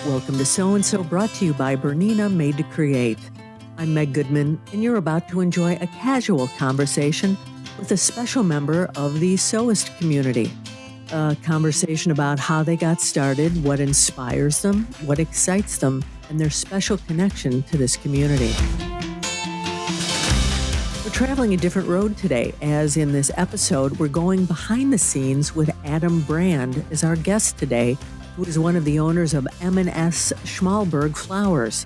Welcome to So and So, brought to you by Bernina Made to Create. I'm Meg Goodman, and you're about to enjoy a casual conversation with a special member of the sewist community. A conversation about how they got started, what inspires them, what excites them, and their special connection to this community. We're traveling a different road today, as in this episode, we're going behind the scenes with Adam Brand as our guest today, who is one of the owners of M&S Schmalberg Flowers.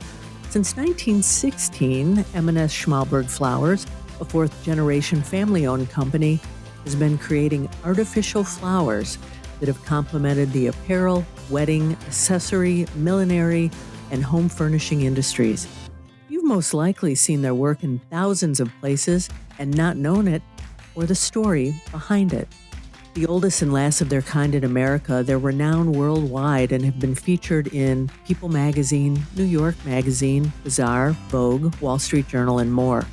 Since 1916, M&S Schmalberg Flowers, a fourth-generation family-owned company, has been creating artificial flowers that have complemented the apparel, wedding, accessory, millinery, and home furnishing industries. You've most likely seen their work in thousands of places and not known it or the story behind it. The oldest and last of their kind in America, they're renowned worldwide and have been featured in People magazine, New York magazine, Bazaar, Vogue, Wall Street Journal, and more.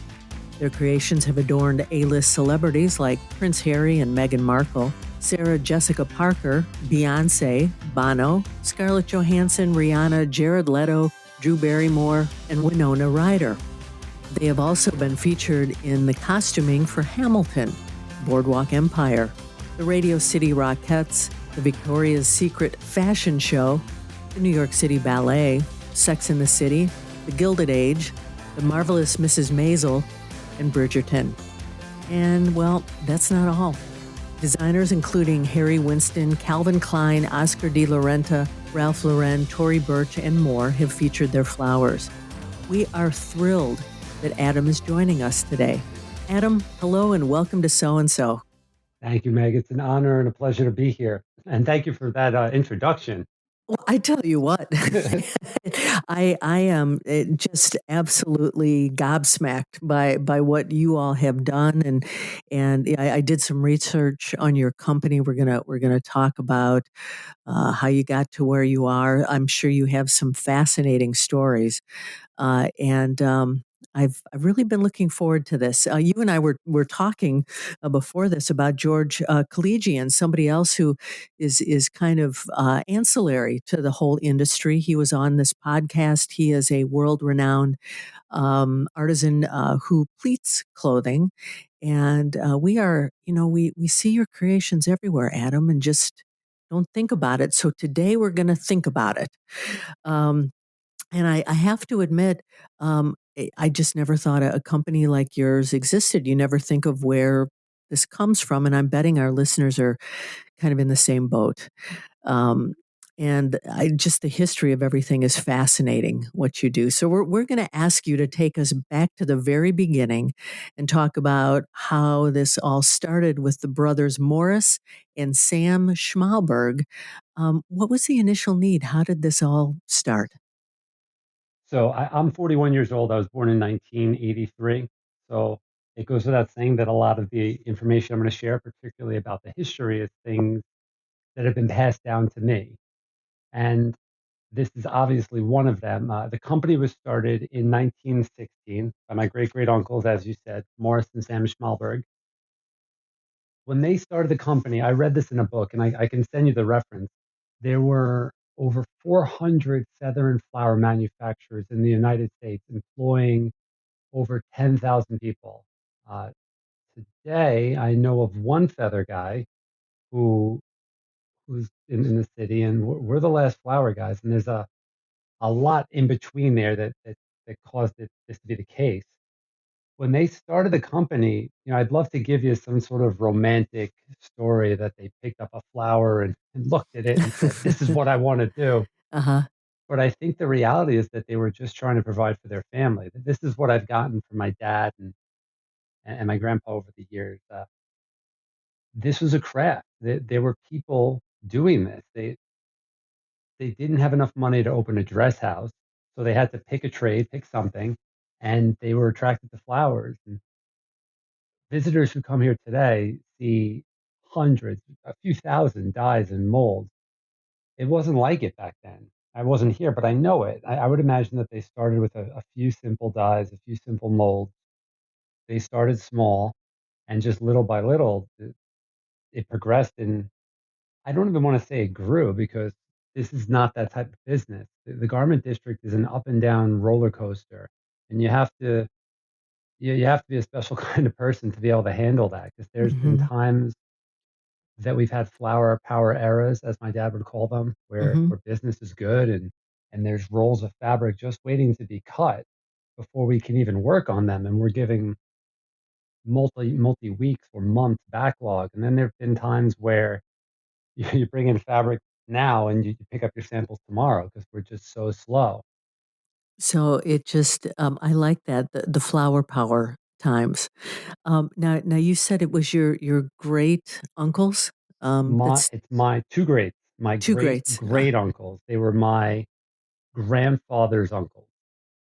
Their creations have adorned A-list celebrities like Prince Harry and Meghan Markle, Sarah Jessica Parker, Beyoncé, Bono, Scarlett Johansson, Rihanna, Jared Leto, Drew Barrymore, and Winona Ryder. They have also been featured in the costuming for Hamilton, Boardwalk Empire, the Radio City Rockettes, the Victoria's Secret fashion show, the New York City Ballet, Sex and the City, the Gilded Age, the Marvelous Mrs. Maisel, and Bridgerton. And, well, that's not all. Designers including Harry Winston, Calvin Klein, Oscar de la Renta, Ralph Lauren, Tory Burch, and more have featured their flowers. We are thrilled that Adam is joining us today. Adam, hello and welcome to So and So. Thank you, Meg. It's an honor and a pleasure to be here. And thank you for that introduction. Well, I tell you what, I am just absolutely gobsmacked by what you all have done, and I did some research on your company. We're gonna talk about how you got to where you are. I'm sure you have some fascinating stories, and I've really been looking forward to this. You and I were talking before this about George Collegian, somebody else who is kind of ancillary to the whole industry. He was on this podcast. He is a world renowned artisan who pleats clothing, and we are, we see your creations everywhere, Adam, and just don't think about it. So today we're going to think about it. And I have to admit, I just never thought a company like yours existed. You never think of where this comes from, and I'm betting our listeners are kind of in the same boat. Um, and just the history of everything is fascinating, what you do. So we're going to ask you to take us back to the very beginning and talk about how this all started with the brothers Morris and Sam Schmalberg. What was the initial need? How did this all start? So I'm 41 years old. I was born in 1983. So it goes without saying that a lot of the information I'm going to share, particularly about the history, is things that have been passed down to me. And this is obviously one of them. The company was started in 1916 by my great great uncles, as you said, Morris and Sam Schmalberg. When they started the company, I read this in a book, and I can send you the reference. There were over 400 feather and flower manufacturers in the United States, employing over 10,000 people. Uh, Today, I know of one feather guy who who's in the city, and we're the last flower guys. And there's a lot in between there that caused this to be the case. When they started the company, I'd love to give you some sort of romantic story that they picked up a flower and looked at it and said, "This is what I want to do." Uh-huh. But I think the reality is that they were just trying to provide for their family. This is what I've gotten from my dad and my grandpa over the years. This was a craft. There were people doing this. They didn't have enough money to open a dress house, so they had to pick a trade, pick something, and they were attracted to flowers. And visitors who come here today see hundreds, a few thousand dyes and molds. It wasn't like it back then. I wasn't here, but I know it. I would imagine that they started with a few simple dyes, a few simple molds. They started small, and just little by little, it progressed. And I don't even want to say it grew, because this is not that type of business. The garment district is an up and down roller coaster, and you have to be a special kind of person to be able to handle that, because there's been Hmm. times that we've had flower power eras, as my dad would call them, Hmm. where business is good, and there's rolls of fabric just waiting to be cut before we can even work on them, and we're giving multi weeks or months backlog. And then there have been times where you bring in fabric now and you pick up your samples tomorrow because we're just so slow. So it just, I like that, the flower power times. Now you said it was your great uncles. My That's It's my two greats, my two great greats. great uncles. They were my grandfather's uncles.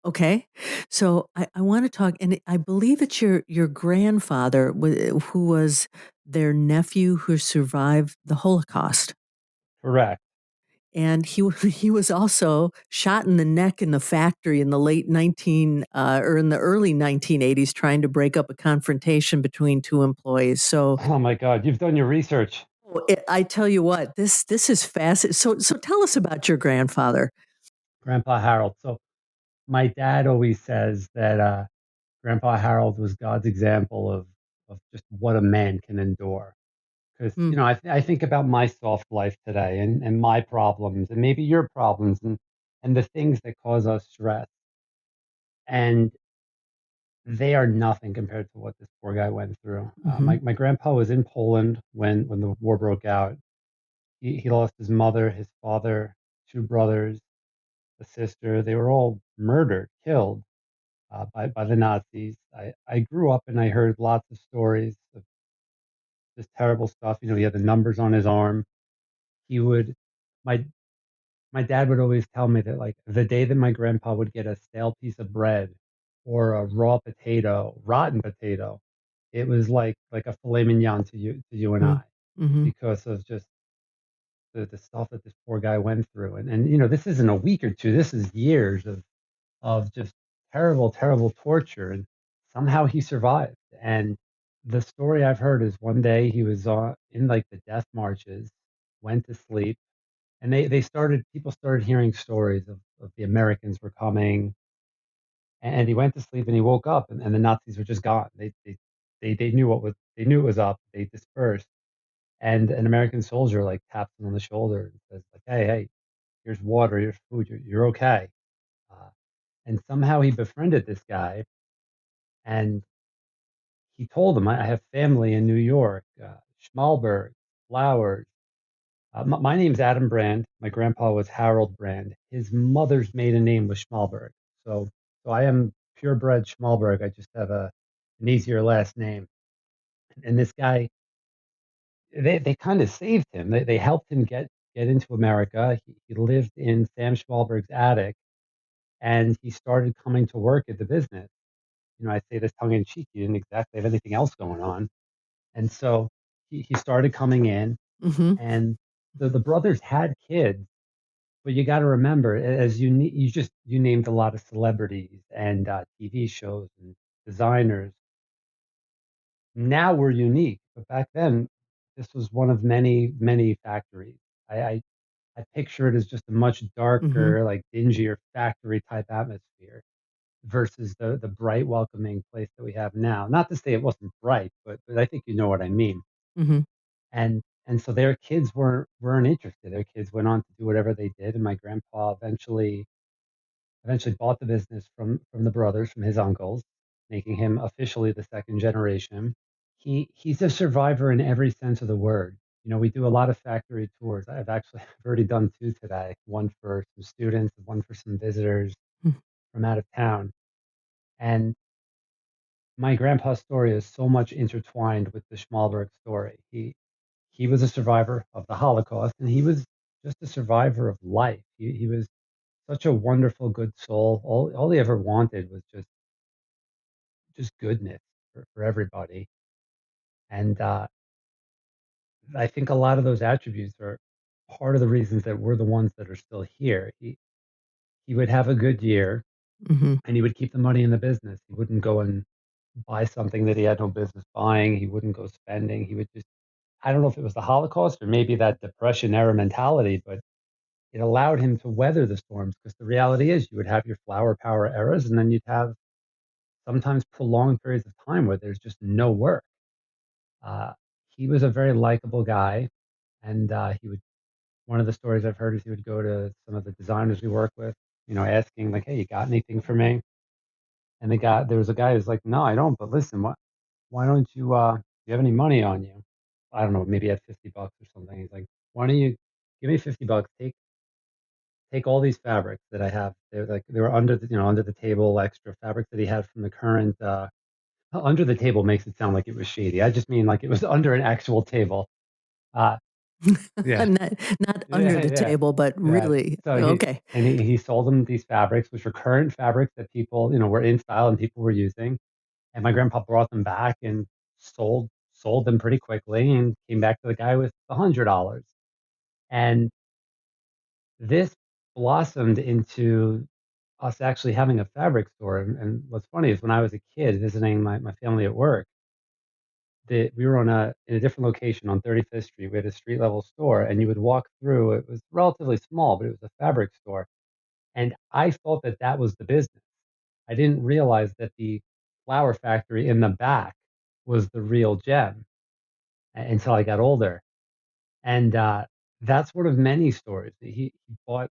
Okay, so I want to talk, and I believe it's your grandfather who was their nephew who survived the Holocaust. Correct. And he was also shot in the neck in the factory in the late 19 or in the early 1980s, trying to break up a confrontation between two employees. So Oh my God, you've done your research. I tell you what, this is fascinating. So tell us about your grandfather. Grandpa Harold. So my dad always says that Grandpa Harold was God's example of just what a man can endure. Because, Mm, I think about my soft life today, and my problems and maybe your problems, and the things that cause us stress. And they are nothing compared to what this poor guy went through. mhm, My grandpa was in Poland when the war broke out. He lost his mother, his father, two brothers, a sister. They were all murdered, killed by the Nazis. I grew up and I heard lots of stories of just terrible stuff. He had the numbers on his arm. He would, my my dad would always tell me that, like, the day that my grandpa would get a stale piece of bread or a raw potato, rotten potato, it was like a filet mignon to you and mm, I, mhm, because of just the stuff that this poor guy went through. And this isn't a week or two. This is years of just terrible, terrible torture. And somehow he survived. And the story I've heard is one day he was in like the death marches, went to sleep, and people started hearing stories of the Americans were coming, and he went to sleep and he woke up, and the Nazis were just gone. They knew they knew it was up. They dispersed, and an American soldier like taps him on the shoulder and says like, hey, here's water, here's food, you're okay. Uh, and somehow he befriended this guy, and he told him, I have family in New York, Schmalberg, Flowers. My name's Adam Brand. My grandpa was Harold Brand. His mother's maiden name was Schmalberg. So I am purebred Schmalberg. I just have an easier last name. And this guy, they kind of saved him. They helped him get into America. He lived in Sam Schmalberg's attic, and he started coming to work at the business. I say this tongue in cheek. He didn't exactly have anything else going on, and so he started coming in, mhm, and the brothers had kids. But you got to remember, as you named a lot of celebrities and TV shows and designers. Now we're unique, but back then, this was one of many, many factories. I, I, I picture it as just a much mhm, darker, like dingier factory type atmosphere versus the bright, welcoming place that we have now. Not to say it wasn't bright, but I think you know what I mean. mhm, And so their kids weren't interested. Their kids went on to do whatever they did, and my grandpa eventually bought the business from the brothers, from his uncles, making him officially the second generation. He's a survivor in every sense of the word. We do a lot of factory tours. I've already done two today, one for some students, one for some visitors mm, from out of town. And my grandpa's story is so much intertwined with the Schmalberg story. He was a survivor of the Holocaust, and he was just a survivor of life. He was such a wonderful, good soul. All he ever wanted was just goodness for everybody. And I think a lot of those attributes are part of the reasons that we're the ones that are still here. He would have a good year, mhm. and he would keep the money in the business. He wouldn't go and buy something that he had no business buying. He wouldn't go spending. He would just, I don't know if it was the Holocaust or maybe that Depression era mentality, but it allowed him to weather the storms, because the reality is you would have your flower power eras, and then you'd have sometimes prolonged periods of time where there's just no work. Uh, he was a very likable guy, and he would. One of the stories I've heard is he would go to some of the designers we work with, asking like, "Hey, you got anything for me?" And there was a guy who's like, "No, I don't. But listen, why don't you? Do you have any money on you? I don't know, maybe he had $50 or something." He's like, "Why don't you give me $50? Take all these fabrics that I have. They were under the table extra fabrics that he had from the current." Under the table makes it sound like it was shady. I just mean like it was under an actual table. Uh, yeah, Not under yeah, the yeah, table, but yeah. really. So Okay. he sold them these fabrics, which were current fabrics that people, were in style and people were using. And my grandpa brought them back and sold them pretty quickly, and came back to the guy with $100. And this blossomed into us actually having a fabric store. And what's funny is when I was a kid visiting my family at work, we were in a different location on 35th Street. We had a street level store, and you would walk through. It was relatively small, but it was a fabric store. And I thought that that was the business. I didn't realize that the flower factory in the back was the real gem until I got older. And that's one of many stories that he bought.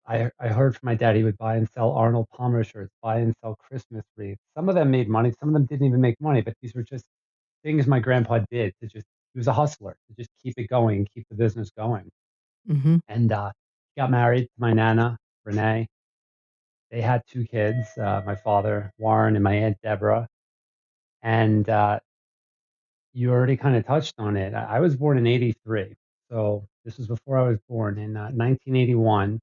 I heard from my dad he would buy and sell Arnold Palmer shirts, buy and sell Christmas wreaths. Some of them made money, some of them didn't even make money, but these were just things my grandpa did to just, he was a hustler to just keep it going, keep the business going. Hmm. And he got married to my nana, Renee. They had two kids, my father, Warren, and my aunt, Deborah. And you already kind of touched on it. I was born in 83. So this was before I was born. In 1981,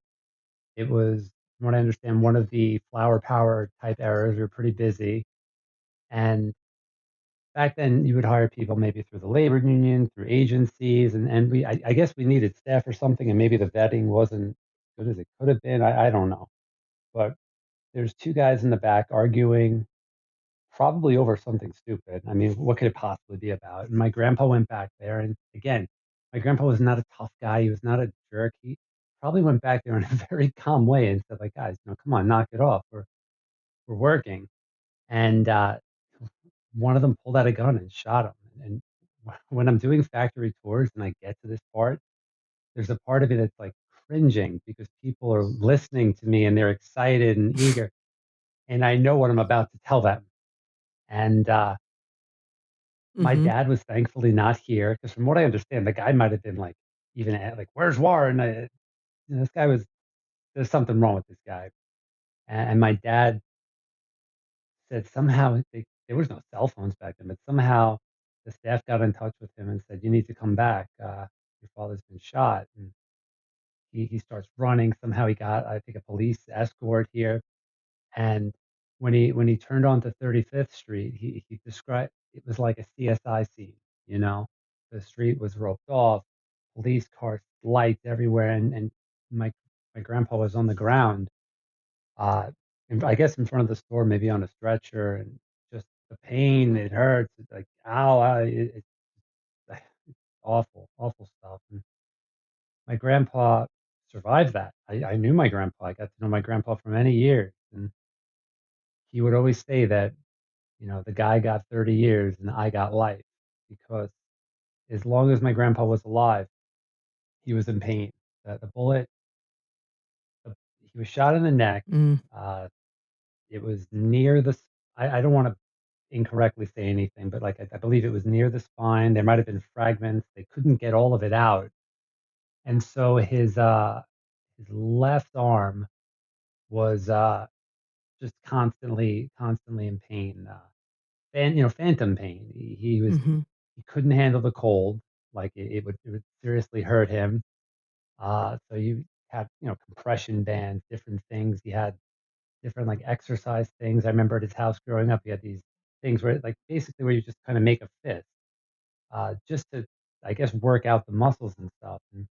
it was, from what I understand, one of the flower power type eras. We were pretty busy. And back then, you would hire people maybe through the labor union, through agencies. And I guess we needed staff or something. And maybe the vetting wasn't good as it could have been. I don't know. But there's two guys in the back arguing, probably over something stupid. I mean, what could it possibly be about? And my grandpa went back there, and again, my grandpa was not a tough guy. He was not a jerk. He probably went back there in a very calm way and said, like, guys, come on, knock it off. We're working. And one of them pulled out a gun and shot him. And when I'm doing factory tours and I get to this part, there's a part of it that's like cringing, because people are listening to me and they're excited and eager. And I know what I'm about to tell them. And my Hmm. dad was thankfully not here, because from what I understand, the guy might have been like, even at, like, "Where's Warren?" This guy was, there's something wrong with this guy. And my dad said somehow there was no cell phones back then, but somehow the staff got in touch with him and said, "You need to come back. Your father's been shot." And he starts running. Somehow he got, I think, a police escort here. And when he turned onto 35th Street, he described it was like a CSI scene. You know, the street was roped off, police cars, lights everywhere, and my my grandpa was on the ground, uh, I guess in front of the store, maybe on a stretcher, and just the pain, it hurts. It's like, ow, it's awful, awful stuff. And my grandpa survived that. I knew my grandpa. I got to know my grandpa for many years, and he would always say that, the guy got 30 years and I got life, because as long as my grandpa was alive, he was in pain. The bullet, the, he was shot in the neck. Mm. Uh, it was near I don't want to incorrectly say anything, but like I believe it was near the spine. There might have been fragments. They couldn't get all of it out. And so his left arm was just constantly in pain. Phantom pain. Hmm. He couldn't handle the cold. Like it would seriously hurt him. So you had, compression bands, different things. He had different like exercise things. I remember at his house growing up, he had these things where like basically where you just kind of make a fist, just to, I guess, work out the muscles and stuff. And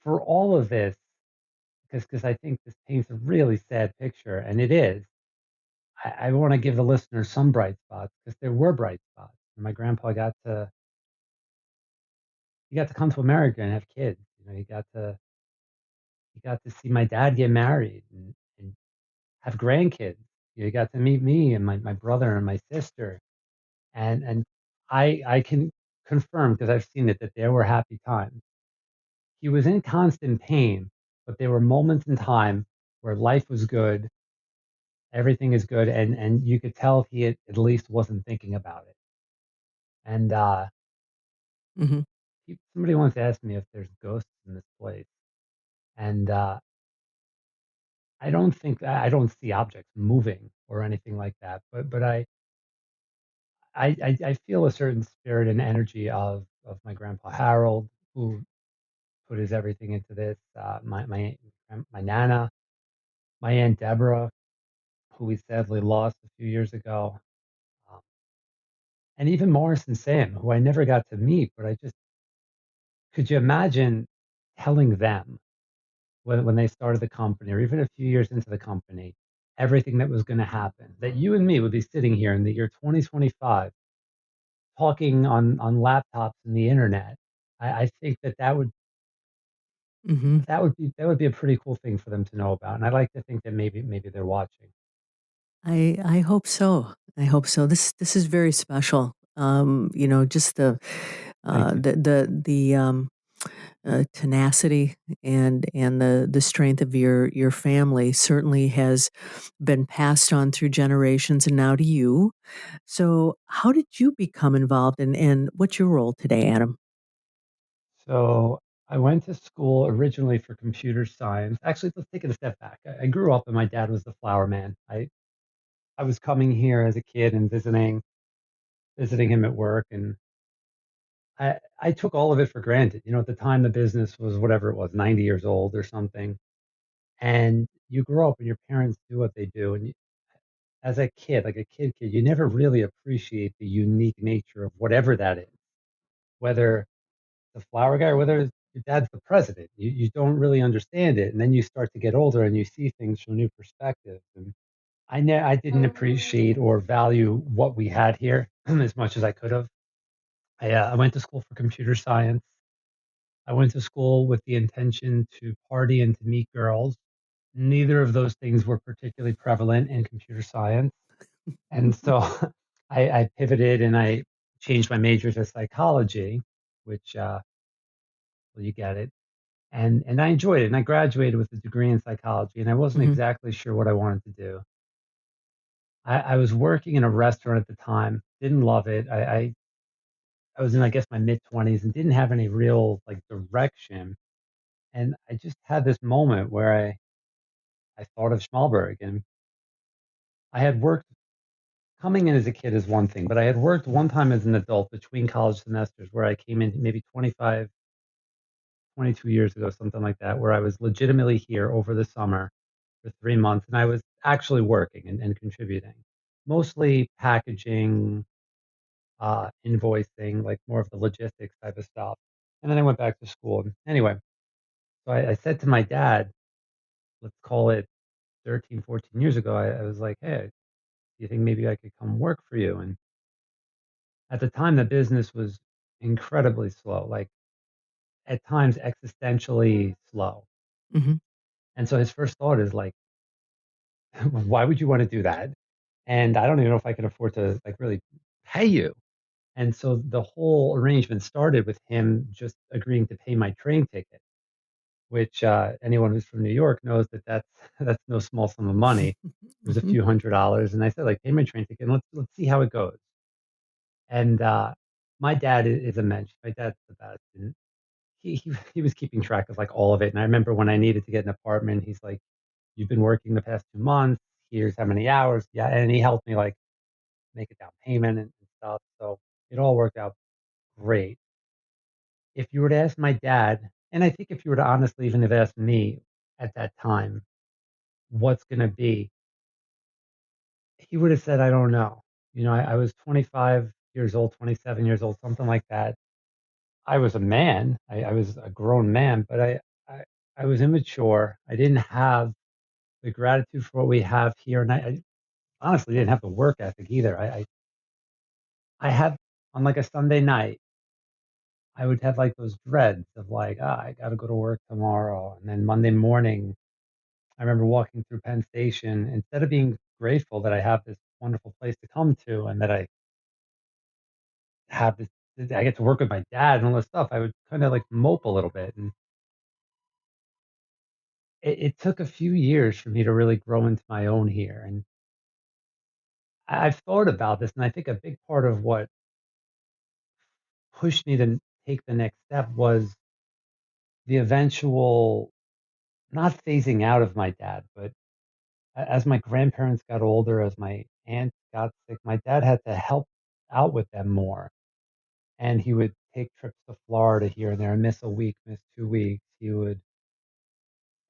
for all of this, because I think this paints a really sad picture, and it is. I want to give the listeners some bright spots, because there were bright spots. And my grandpa got to come to America and have kids. He got to you got to see my dad get married and have grandkids. You got to meet me and my brother and my sister, and I can confirm because I've seen it that there were happy times. He was in constant pain, but there were moments in time where life was good, everything is good, and you could tell he at least wasn't thinking about it. And Hmm. somebody once asked me if there's ghosts in this place, and I don't see objects moving or anything like that, but I feel a certain spirit and energy of my grandpa Harold, who put his everything into this. My nana, my aunt Deborah, who we sadly lost a few years ago, um, and even Morris and Sam, who I never got to meet. But I just could you imagine telling them when they started the company, or even a few years into the company, everything that was going to happen, that you and me would be sitting here in the year 2025 talking on laptops and the internet. I think Hmm. that would be a pretty cool thing for them to know about, and I like to think that maybe they're watching. I hope so. I hope so. This is very special. Just Thank you. the tenacity and the strength of your family certainly has been passed on through generations and now to you. So, how did you become involved, and what's your role today, Adam? So I went to school originally for computer science. Actually, let's take it a step back. I grew up and my dad was the flower man. I was coming here as a kid and visiting him at work, and I took all of it for granted. You know, at the time the business was whatever it was, 90 years old or something. And you grow up and your parents do what they do, and as a kid, like a kid, you never really appreciate the unique nature of whatever that is. Whether the flower guy or whether your dad's the president. You don't really understand it. And then you start to get older and you see things from a new perspective. And I didn't appreciate or value what we had here as much as I could have. I went to school for computer science. I went to school with the intention to party and to meet girls. Neither of those things were particularly prevalent in computer science. And so I pivoted and I changed my major to psychology, which, well, you get it. And I enjoyed it, and I graduated with a degree in psychology, and I wasn't Hmm. exactly sure what I wanted to do. I was working in a restaurant at the time, didn't love it. I was in, I guess, my mid-20s and didn't have any real, like, direction, and I just had this moment where I thought of Schmalberg, and I had worked coming in as a kid is one thing, but I had worked one time as an adult between college semesters where I came in maybe 25, 22 years ago, something like that, where I was legitimately here over the summer for 3 months, and I was actually working and contributing, mostly packaging, invoicing, like more of the logistics type of stuff. And then I went back to school. Anyway, so I said to my dad, let's call it 13, 14 years ago, I was like, hey, do you think maybe I could come work for you? And at the time, the business was incredibly slow, like at times existentially slow. Hmm. And so his first thought is like, why would you want to do that? And I don't even know if I can afford to like really pay you. And so the whole arrangement started with him just agreeing to pay my train ticket, which anyone who's from New York knows that that's that's no small sum of money. It was a Hmm. few $100s, and I said like, pay my train ticket, and let's see how it goes. And my dad is a mensch. My dad's the best, and he was keeping track of like all of it. And I remember when I needed to get an apartment, he's like, "You've been working the past 2 months. Here's how many hours." Yeah, and he helped me like make a down payment and stuff. So it all worked out great. If you were to ask my dad, and I think if you were to honestly even have asked me at that time, what's going to be, he would have said, I don't know. You know, I was 25 years old, 27 years old, something like that. I was a man. I was a grown man, but I, I was immature. I didn't have the gratitude for what we have here. And I honestly didn't have the work ethic either. I had on like a Sunday night. I would have like those dreads of like, I got to go to work tomorrow. And then Monday morning, I remember walking through Penn Station, instead of being grateful that I have this wonderful place to come to and that I have this, I get to work with my dad and all this stuff, I would kind of like mope a little bit. And it took a few years for me to really grow into my own here. And I've thought about this, and I think a big part of what pushed me to take the next step was the eventual, not phasing out of my dad, but as my grandparents got older, as my aunt got sick, my dad had to help out with them more. And he would take trips to Florida here and there, miss a week, miss 2 weeks. He would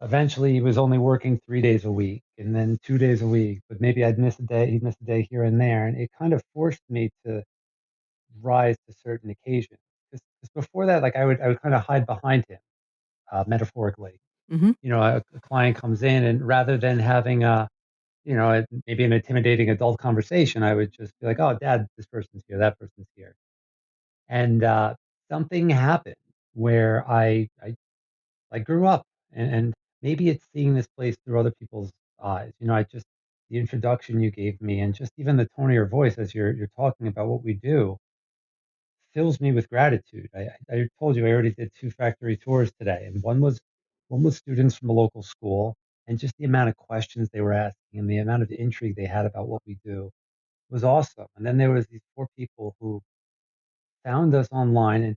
eventually, he was only working 3 days a week and then 2 days a week, but maybe I'd miss a day, he'd miss a day here and there. And it kind of forced me to rise to certain occasions. Because before that, like I would kind of hide behind him, metaphorically. Hmm. A client comes in, and rather than having maybe an intimidating adult conversation, I would just be like, "Oh, Dad, this person's here, that person's here," and something happened where I grew up, and maybe it's seeing this place through other people's eyes. I just the introduction you gave me, and just even the tone of your voice as you're talking about what we do fills me with gratitude. I told you I already did 2 factory tours today, and one was students from a local school, and just the amount of questions they were asking and the amount of intrigue they had about what we do was awesome. And then there was these 4 people who found us online, and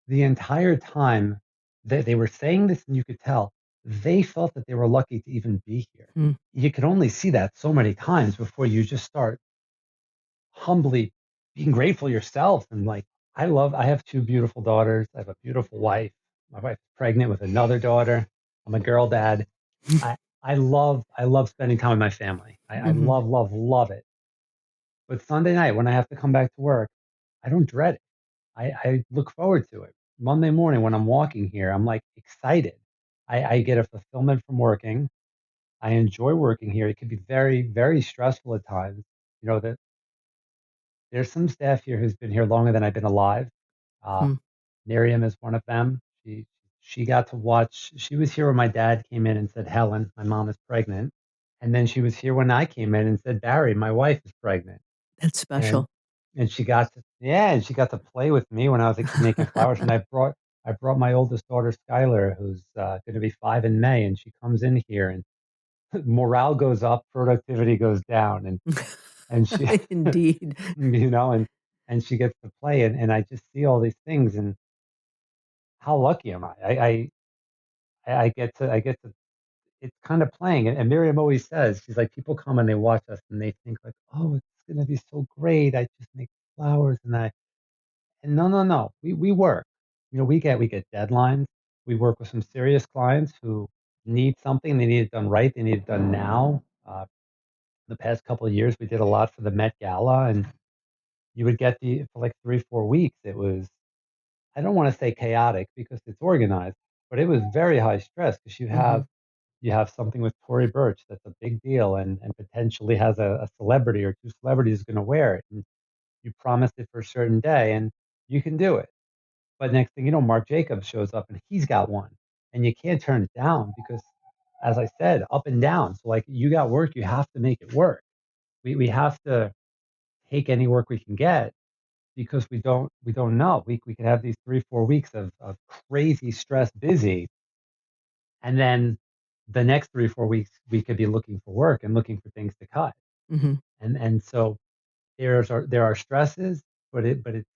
the entire time they were saying this, and you could tell they felt that they were lucky to even be here. Mm. You could only see that so many times before you just start humbly being grateful yourself. And like, I have 2 beautiful daughters. I have a beautiful wife. My wife's pregnant with another daughter. I'm a girl dad. I love spending time with my family. I Hmm. love, love, love it. But Sunday night when I have to come back to work, I don't dread it. I look forward to it. Monday morning when I'm walking here, I'm like excited. I get a fulfillment from working. I enjoy working here. It can be very, very stressful at times. That there's some staff here who's been here longer than I've been alive. Uh, Miriam is one of them. She got to watch. She was here when my dad came in and said, "Helen, my mom is pregnant," and then she was here when I came in and said, "Barry, my wife is pregnant." That's And special. she got to, yeah, and she got to play with me when I was a kid making flowers. And I brought my oldest daughter Skylar, who's going to be 5 in May, and she comes in here, and morale goes up, productivity goes down, and she Indeed. and she gets to play, and I just see all these things, and how lucky am I? I get to it's kind of playing, and Miriam always says, she's like, people come and they watch us and they think like, oh, it's gonna be so great. I just make flowers, and no, no, no. We work. We get deadlines. We work with some serious clients who need something. They need it done right. They need it done now. The past couple of years, we did a lot for the Met Gala, and you would get for like 3, 4 weeks. It was, I don't want to say chaotic because it's organized, but it was very high stress because you Hmm. have you have something with Tory Burch that's a big deal, and potentially has a celebrity or 2 celebrities going to wear it, and you promised it for a certain day, and you can do it. But next thing you know, Marc Jacobs shows up and he's got one, and you can't turn it down because, as I said, up and down. So like, you got work, you have to make it work. We have to take any work we can get because we don't know. We could have these 3, 4 weeks of crazy stress, busy, and then the next 3, 4 weeks we could be looking for work and looking for things to cut. Hmm. And so there are stresses, but it's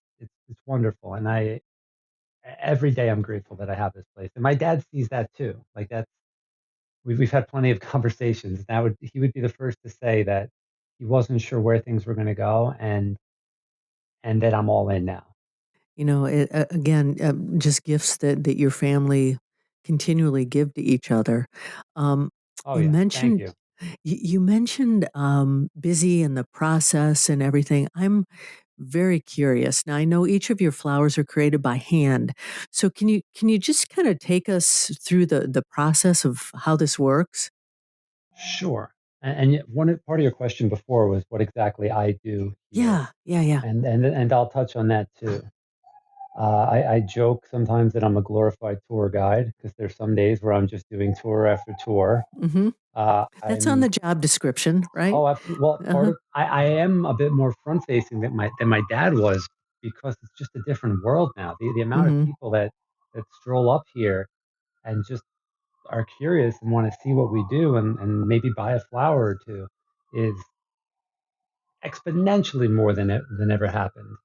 wonderful. And I every day I'm grateful that I have this place. And my dad sees that too. Like, that's we've had plenty of conversations. That would He would be the first to say that he wasn't sure where things were going to go, and that I'm all in now. Again, just gifts that your family continually give to each other. Um, Oh you yeah, thank mentioned you. you mentioned busy in the process and everything. I'm very curious. Now I know each of your flowers are created by hand. So can you just kind of take us through the process of how this works? Sure. And yet part of your question before was what exactly I do here, Yeah, yeah, yeah. and I'll touch on that too. I joke sometimes that I'm a glorified tour guide because there's some days where I'm just doing tour after tour. Mm-hmm. That's on I'm the job description, right? Oh, absolutely. Well, part Uh-huh. of I am a bit more front facing than my dad was because it's just a different world now. The amount of Mm-hmm. people that stroll up here and just are curious and want to see what we do and maybe buy a flower or two is exponentially more than ever happened.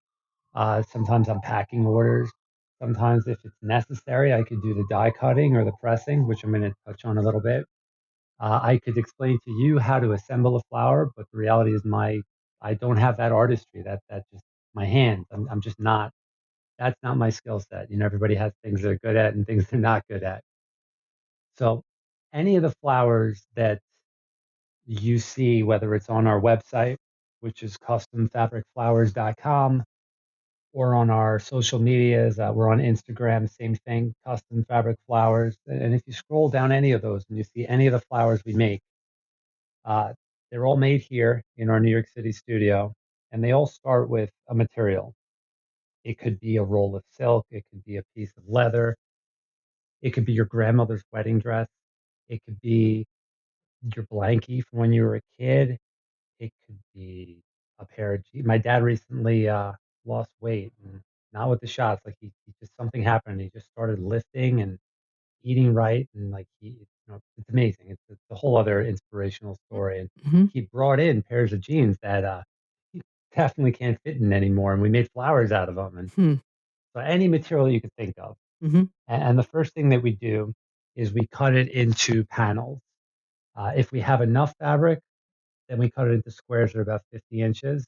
Sometimes I'm packing orders. Sometimes, if it's necessary, I could do the die cutting or the pressing, which I'm going to touch on a little bit. I could explain to you how to assemble a flower, but the reality is I don't have that artistry. That just my hands. I'm just not. That's not my skill set. Everybody has things they're good at and things they're not good at. So, any of the flowers that you see, whether it's on our website, which is customfabricflowers.com, or on our social medias. We're on Instagram, same thing, Custom Fabric Flowers. And if you scroll down any of those and you see any of the flowers we make, uh, they're all made here in our New York City studio, and they all start with a material. It could be a roll of silk, it could be a piece of leather, it could be your grandmother's wedding dress, it could be your blankie from when you were a kid, it could be a pair of jeans. My dad recently lost weight, and not with the shots. Like he just something happened. He just started lifting and eating right, and like it's amazing. It's a whole other inspirational story. And Mm-hmm. he brought in pairs of jeans that he definitely can't fit in anymore, and we made flowers out of them, and Hmm. so any material you could think of. Mm-hmm. And the first thing that we do is we cut it into panels. If we have enough fabric, then we cut it into squares that are about 50 inches.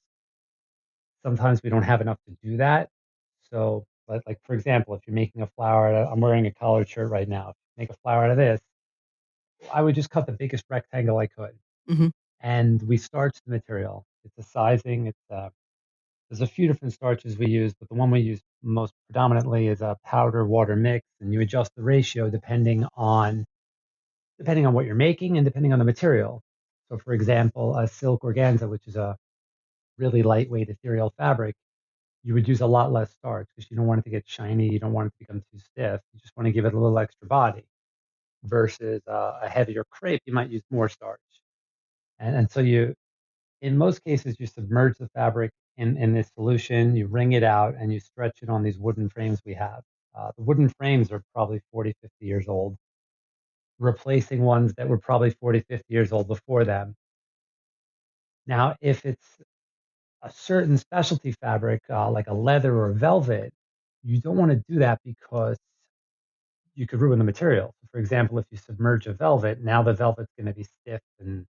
Sometimes we don't have enough to do that. So, like for example, if you're making a flower, I'm wearing a collared shirt right now. If you make a flower out of this, I would just cut the biggest rectangle I could, Mm-hmm. and we starch the material. It's a sizing. There's a few different starches we use, but the one we use most predominantly is a powder water mix, and you adjust the ratio depending on what you're making and depending on the material. So, for example, a silk organza, which is a really lightweight ethereal fabric, you would use a lot less starch because you don't want it to get shiny. You don't want it to become too stiff. You just want to give it a little extra body. Versus a heavier crepe, you might use more starch. And so in most cases, you submerge the fabric in this solution, you wring it out, and you stretch it on these wooden frames we have. The wooden frames are probably 40, 50 years old, replacing ones that were probably 40, 50 years old before them. Now, if it's a certain specialty fabric, like a leather or velvet, you don't want to do that because you could ruin the material. So for example, if you submerge a velvet, now the velvet's going to be stiff and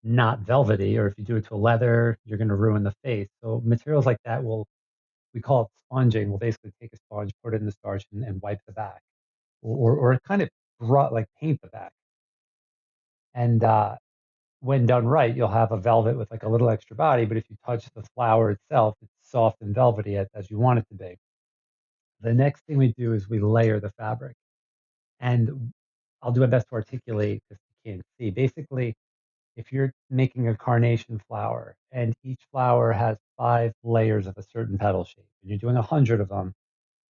not velvety, or if you do it to a leather, you're going to ruin the face. So materials like that we call it sponging. We'll basically take a sponge, put it in the starch, and wipe the back, or kind of like paint the back. And when done right, you'll have a velvet with like a little extra body. But if you touch the flower itself, it's soft and velvety as you want it to be. The next thing we do is we layer the fabric. And I'll do my best to articulate because you can't see. Basically, if you're making a carnation flower and each flower has 5 layers of a certain petal shape, and you're doing 100 of them,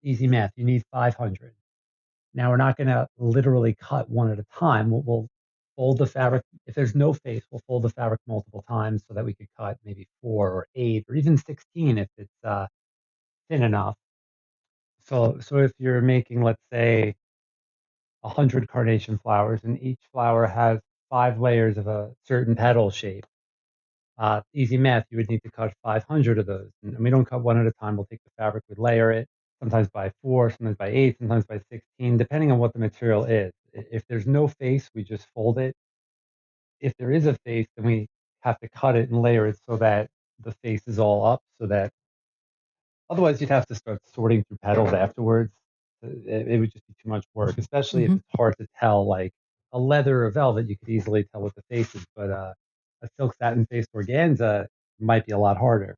easy math, you need 500. Now, we're not going to literally cut one at a time. We'll fold the fabric. If there's no face, we'll fold the fabric multiple times so that we could cut maybe 4 or 8 or even 16 if it's thin enough. So if you're making, let's say, 100 carnation flowers, and each flower has 5 layers of a certain petal shape. Easy math, you would need to cut 500 of those. And we don't cut one at a time. We'll take the fabric, we layer it, sometimes by 4, sometimes by 8, sometimes by 16, depending on what the material is. If there's no face, we just fold it. If there is a face, then we have to cut it and layer it so that the face is all up, so that otherwise you'd have to start sorting through petals afterwards. It would just be too much work, especially if Mm-hmm. it's hard to tell. Like a leather or velvet, you could easily tell what the face is, but a silk satin faced organza might be a lot harder.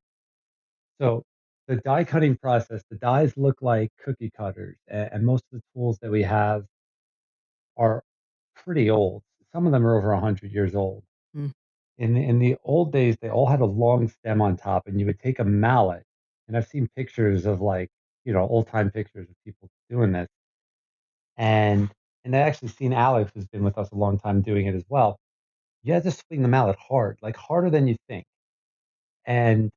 So the die cutting process, the dies look like cookie cutters, and most of the tools that we have are pretty old. Some of them are over 100 years old. In the old days, they all had a long stem on top, and you would take a mallet, and I've seen pictures of like old time pictures of people doing this. And I actually seen Alex, who's been with us a long time, doing it as well. You have to swing the mallet hard, like harder than you think. And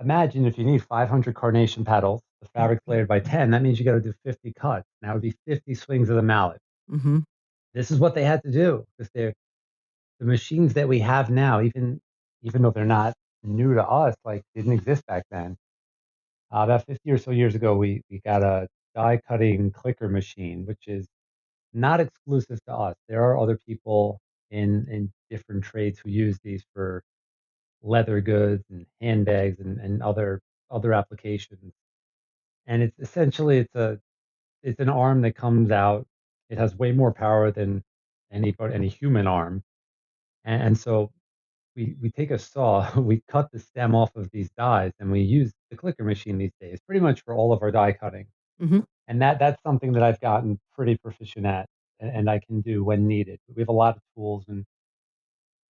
imagine if you need 500 carnation petals, the fabric's layered by 10, that means you got to do 50 cuts. Now it would be 50 swings of the mallet. Mm-hmm. This is what they had to do because the machines that we have now, even though they're not new to us, like didn't exist back then. About 50 or so years ago, we got a die cutting clicker machine, which is not exclusive to us. There are other people in different trades who use these for leather goods and handbags and other applications. And it's essentially it's an arm that comes out. It has way more power than any human arm. And so we take a saw, we cut the stem off of these dies, and we use the clicker machine these days pretty much for all of our die cutting. Mm-hmm. And that's something that I've gotten pretty proficient at, and I can do when needed. We have a lot of tools, and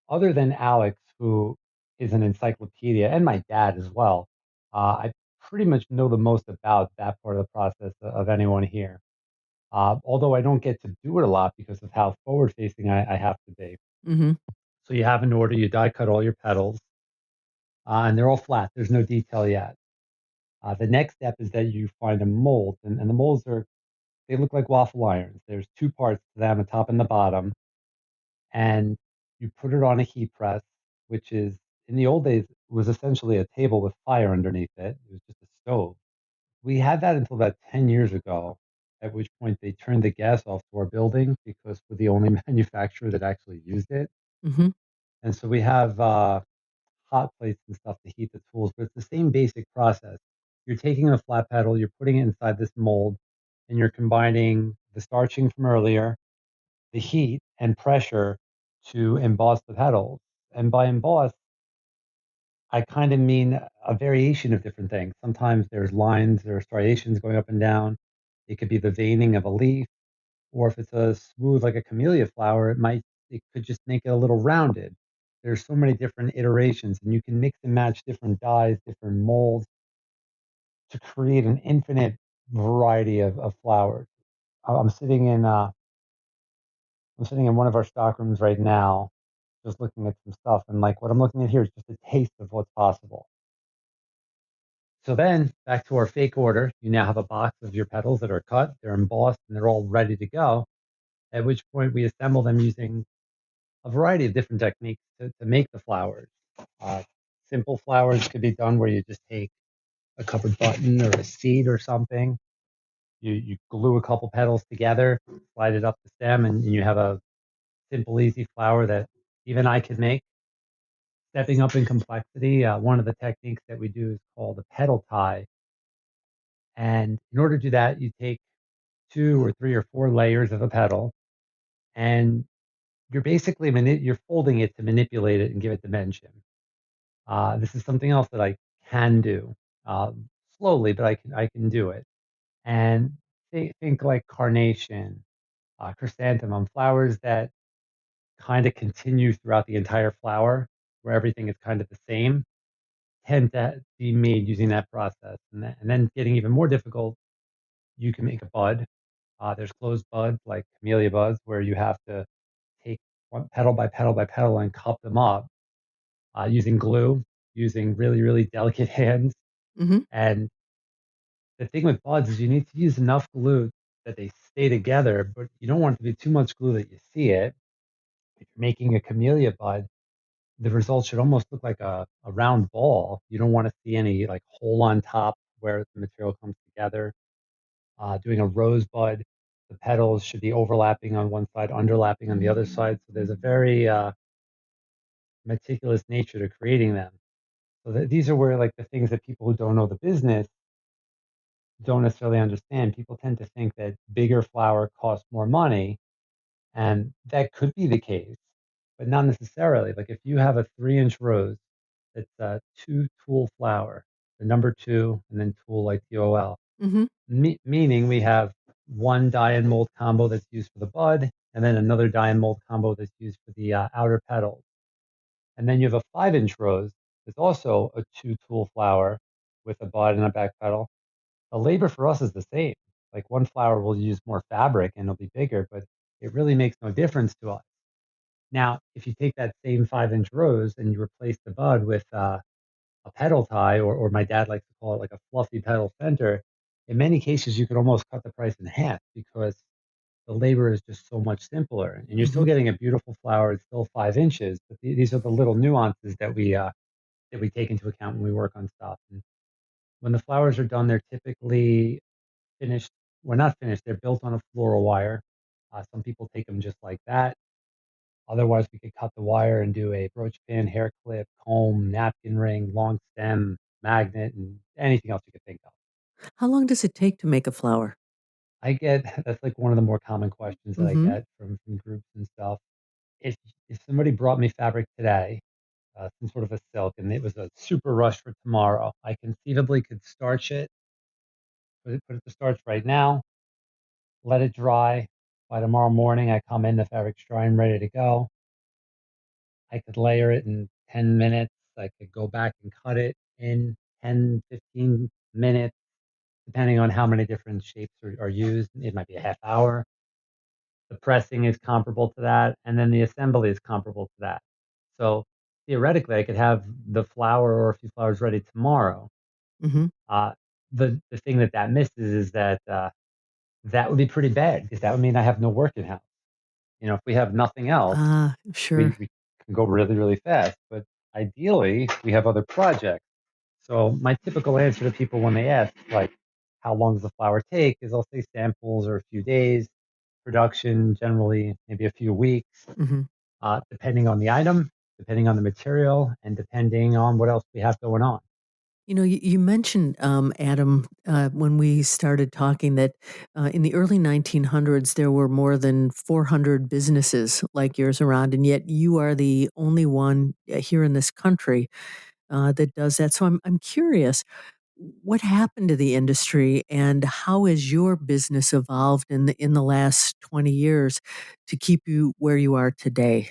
other than Alex, who is an encyclopedia, and my dad as well, I pretty much know the most about that part of the process of anyone here. Although I don't get to do it a lot because of how forward facing I have to be. Mm-hmm. So you have an order, you die cut all your petals, and they're all flat. There's no detail yet. The next step is that you find a mold, and the molds they look like waffle irons. There's two parts to them, the top and the bottom, and you put it on a heat press, which is in the old days was essentially a table with fire underneath it. It was just a stove. We had that until about 10 years ago, at which point they turned the gas off to our building because we're the only manufacturer that actually used it. Mm-hmm. And so we have hot plates and stuff to heat the tools, but it's the same basic process. You're taking a flat pedal, you're putting it inside this mold, and you're combining the starching from earlier, the heat and pressure to emboss the petals. And by emboss, I kind of mean a variation of different things. Sometimes there's lines, there are striations going up and down. It could be the veining of a leaf, or if it's a smooth like a camellia flower, it could just make it a little rounded. There's so many different iterations, and you can mix and match different dyes, different molds to create an infinite variety of flowers. I'm sitting in one of our stock rooms right now, just looking at some stuff, and like what I'm looking at here is just a taste of what's possible. So then back to our fake order, you now have a box of your petals that are cut, they're embossed, and they're all ready to go. At which point we assemble them using a variety of different techniques to make the flowers. Uh, Simple flowers could be done where you just take a covered button or a seed or something. You glue a couple petals together, slide it up the stem, and you have a simple, easy flower that even I could make. Stepping up in complexity, one of the techniques that we do is called a petal tie. And in order to do that, you take two or three or four layers of a petal, and you're basically you're folding it to manipulate it and give it dimension. This is something else that I can do slowly, but I can do it. And think like carnation, chrysanthemum, flowers that kind of continue throughout the entire flower, where everything is kind of the same, tend to be made using that process. And then getting even more difficult, you can make a bud. There's closed buds like camellia buds, where you have to take one petal by petal by petal and cup them up using glue, using really, really delicate hands. Mm-hmm. And the thing with buds is you need to use enough glue that they stay together, but you don't want it to be too much glue that you see it. If you're making a camellia bud, the result should almost look like a round ball. You don't want to see any like hole on top where the material comes together. Doing a rosebud, the petals should be overlapping on one side, underlapping on the other side. So there's a very meticulous nature to creating them. So these are where like the things that people who don't know the business don't necessarily understand. People tend to think that bigger flower costs more money, and that could be the case, but not necessarily. Like if you have a 3-inch rose that's a two tool flower, the number two, and then tool like TOL, Mm-hmm. meaning we have one dye and mold combo that's used for the bud, and then another dye and mold combo that's used for the outer petals. And then you have a 5-inch rose that's also a two tool flower with a bud and a back petal. the labor for us is the same. Like one flower will use more fabric and it'll be bigger, but it really makes no difference to us. Now, if you take that same 5-inch rose and you replace the bud with a petal tie, or my dad likes to call it like a fluffy petal center, in many cases you could almost cut the price in half because the labor is just so much simpler, and you're still Hmm. getting a beautiful flower. It's still 5 inches, but these are the little nuances that we take into account when we work on stuff. And when the flowers are done, they're typically finished. Well, not finished. They're built on a floral wire. Some people take them just like that. Otherwise, we could cut the wire and do a brooch pin, hair clip, comb, napkin ring, long stem, magnet, and anything else you could think of. How long does it take to make a flower? I get that's like one of the more common questions that I Hmm. get from groups and stuff. If if somebody brought me fabric today, some sort of a silk, and it was a super rush for tomorrow, I conceivably could starch it, put it to starch right now, let it dry. By tomorrow morning, I come in, the fabric's dry and ready to go. I could layer it in 10 minutes. I could go back and cut it in 10, 15 minutes, depending on how many different shapes are used. It might be a half hour. The pressing is comparable to that, and then the assembly is comparable to that. So theoretically, I could have the flower or a few flowers ready tomorrow. Hmm. Uh, the thing that misses is that that would be pretty bad because that would mean I have no work in house. If we have nothing else, Ah, sure. we can go really, really fast. But ideally, we have other projects. So my typical answer to people when they ask, like, how long does the flower take, is I'll say samples or a few days, production generally maybe a few weeks, Hmm. depending on the item, depending on the material, and depending on what else we have going on. You mentioned, Adam, when we started talking that in the early 1900s, there were more than 400 businesses like yours around, and yet you are the only one here in this country that does that. So I'm curious, what happened to the industry and how has your business evolved in the last 20 years to keep you where you are today?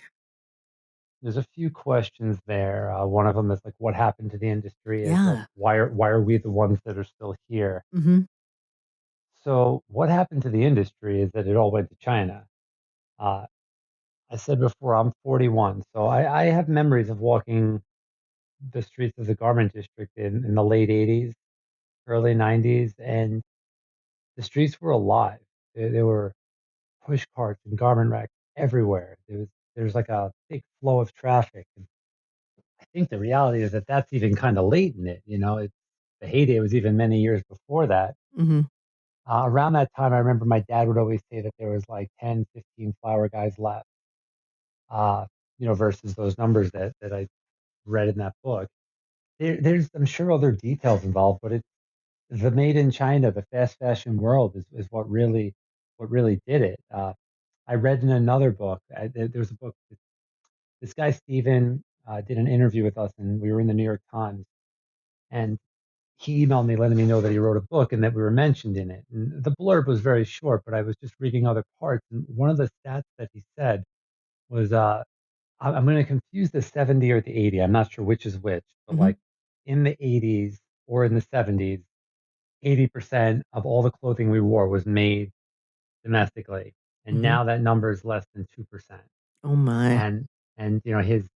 There's a few questions there. One of them is like, what happened to the industry? Is like, Yeah. why are we the ones that are still here? Hmm. So what happened to the industry is that it all went to China. Uh, I said before, I'm 41, so I have memories of walking the streets of the garment district in the late 80s, early 90s, and the streets were alive. There were push carts and garment racks everywhere. There's like a big flow of traffic. And I think the reality is that that's even kind of late in it. The heyday was even many years before that. Hmm. Around that time, I remember my dad would always say that there was like 10, 15 flower guys left, uh, versus those numbers that I read in that book. There's, I'm sure, other details involved, but it's the made in China, the fast fashion world is what really did it. I read in another book. There's a book. This guy Steven did an interview with us, and we were in the New York Times, and he emailed me letting me know that he wrote a book and that we were mentioned in it. And the blurb was very short, but I was just reading other parts, and one of the stats that he said was, I'm going to confuse the 70 or the 80. I'm not sure which is which, but Hmm. like in the 80s or in the 70s, 80% of all the clothing we wore was made domestically. And Hmm. now that number is less than 2%. Oh my. And his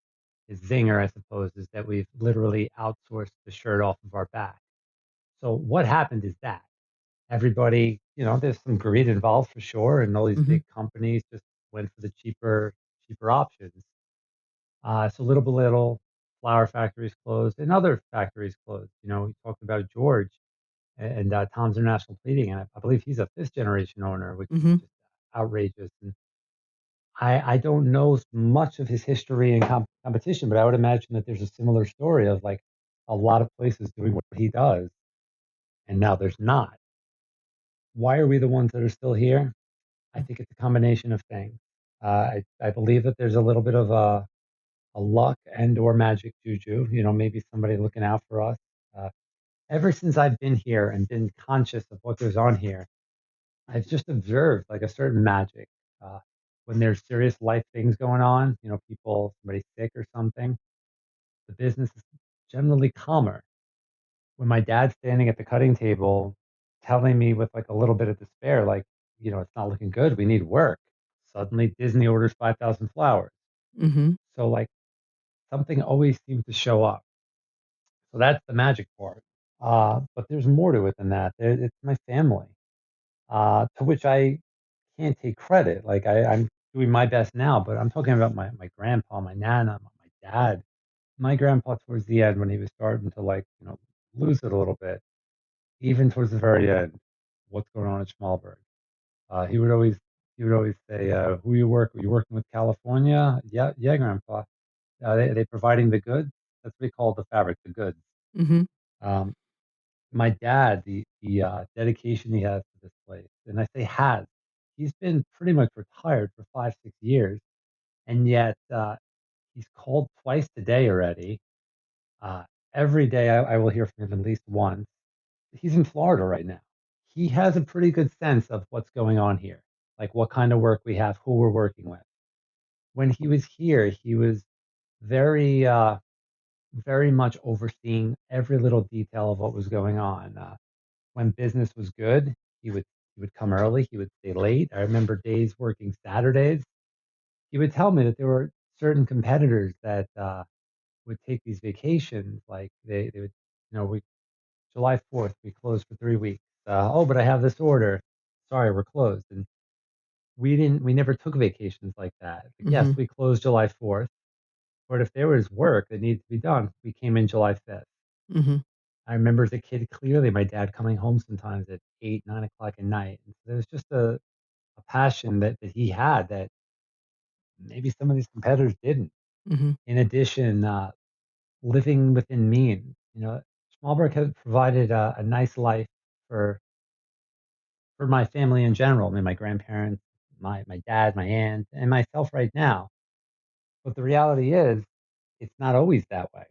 zinger, I suppose, is that we've literally outsourced the shirt off of our back. So what happened is that everybody, there's some greed involved for sure, and all these Hmm. big companies just went for the cheaper options. So little by little, flower factories closed and other factories closed. We talked about George and Tom's International Pleating, and I believe he's a fifth generation owner, which is Hmm. just outrageous. And I don't know much of his history and competition, but I would imagine that there's a similar story of like a lot of places doing what he does, and now there's not. Why are we the ones that are still here? I think it's a combination of things. I believe that there's a little bit of a luck and or magic juju. Maybe somebody looking out for us. Uh, Ever since I've been here and been conscious of what goes on here, I've just observed like a certain magic. When there's serious life things going on, somebody sick or something, the business is generally calmer. When my dad's standing at the cutting table, telling me with like a little bit of despair, like, it's not looking good. We need work. Suddenly Disney orders 5,000 flowers. Mm-hmm. So like something always seems to show up. So that's the magic part. But there's more to it than that. It's my family, to which I can't take credit. Like I'm doing my best now, but I'm talking about my grandpa, my nana, my dad. My grandpa towards the end when he was starting to like, lose it a little bit, even towards the very end, what's going on at Schmalberg. Uh, he would always he would always say, "Who you work? Are you working with California? Yeah, yeah, Grandpa. They providing the goods. That's what we call the fabric, the goods." Mm-hmm. Um, my dad, the dedication he has to this place, and I say has, he's been pretty much retired for 5 6 years, and yet he's called twice today already. Uh, every day I will hear from him at least once. He's in Florida right now. He has a pretty good sense of what's going on here, like what kind of work we have, who we're working with. When he was here, he was very, very much overseeing every little detail of what was going on. When business was good, he would he would come early. He would stay late. I remember days working Saturdays. He would tell me that there were certain competitors that would take these vacations. Like they would, we July 4th, we closed for 3 weeks. Oh, but I have this order. Sorry, we're closed. And we never took vacations like that. Like, yes, Mm-hmm. we closed July 4th, but if there was work that needed to be done, we came in July 5th. Mm-hmm. I remember as a kid clearly my dad coming home sometimes at 8, 9 o'clock at night. And so there was just a passion that he had that maybe some of these competitors didn't. Mm-hmm. In addition, living within means, Schmalberg has provided a nice life for my family in general. I mean, my grandparents, my dad, my aunt, and myself right now. But the reality is, it's not always that way.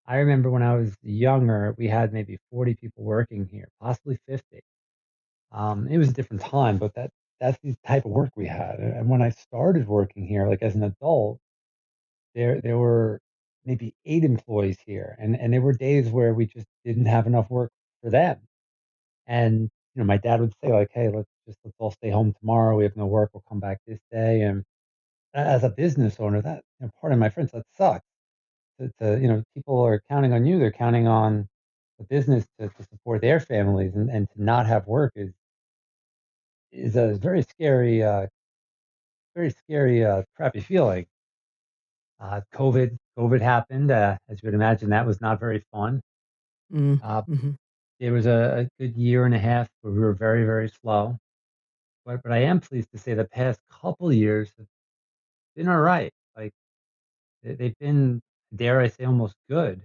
I remember when I was younger, we had maybe 40 people working here, possibly 50. It was a different time, but that's the type of work we had. And when I started working here, like as an adult, there were maybe 8 employees here, and there were days where we just didn't have enough work for them. And my dad would say like, "Hey, let's all stay home tomorrow. We have no work. We'll come back this day." And as a business owner, that pardon my French, that sucks. People are counting on you. They're counting on the business to support their families, and to not have work is a very scary, crappy feeling. COVID happened. As you would imagine, that was not very fun. Uh, Mm-hmm. there was a good year and a half where we were very, very slow. But I am pleased to say the past couple years have been all right. Like they've been, dare I say, almost good.